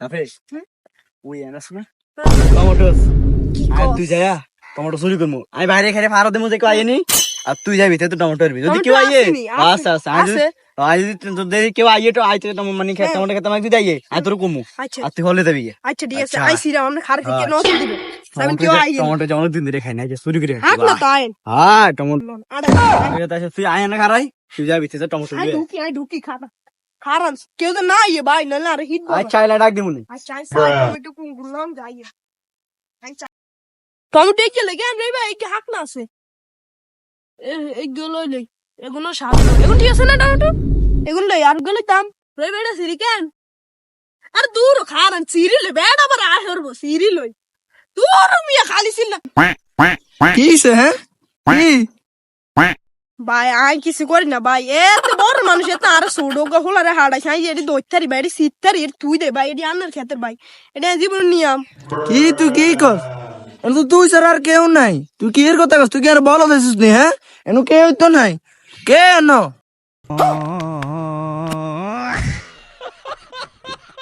তারপরে ওই এনাস না টমেটো আর তুই যায়া টমেটো চুরি করবো আমি বাইরে খাই ফারা দেবো যে কেউ আইনি আর তুই যাবি তো টমেটো আরবি যদি কেউ আইয়ে আচ্ছা আচ্ছা আমি যদি কেউ আইয়ে তো আইতে তোমার মানে খেতে টমেটো খেতে আমাকে যদি আইয়ে আমি তোর কমু আর তুই হলে যাবি আচ্ছা ঠিক আছে আইসি রা আমরা খার থেকে নষ্ট দিবে আমি কেউ আইয়ে টমেটো যেমন দিন ধরে খাই না যে চুরি করে হাক না তাই হ্যাঁ টমেটো তুই আয় না খারাই তুই যাবি তো টমেটো আই ঢুকি খানা খারান কেউ তো না আইয়ে ভাই না আরে হিট আচ্ছা আইলা ডাক দিমুনি আচ্ছা টমেটো কোন গুলাম যাইয়ে আচ্ছা টমেটো কি লাগে আমরা ভাই কি হাক না আছে এইগুলো লই এগুলো সাত এগুলো ঠিক আছে না টমেটো এগুলো লই আর গুলো দাম রই বেড়া সিরি কেন আর দূর খারান সিরি লই বেড়া আবার আহরব সিরি লই দূর মিয়া খালি ছিল কিছে হ্যাঁ কি ভাই আই কিছু করি না ভাই এত বড় মানুষ এত আর সুডো গহলারে হাড়া খাই এডি দইতারি ভাই এডি সিতারি এডি তুই দে ভাই এডি আন্নার খেতের ভাই এটা জীবন নিয়ম কি তুই কি কস এনু তুই স্যার আর কেউ নাই তুই কি এর কথা কস তুই কি আর বলো দিছিস নি হ্যাঁ এনু কেউ তো নাই কে ন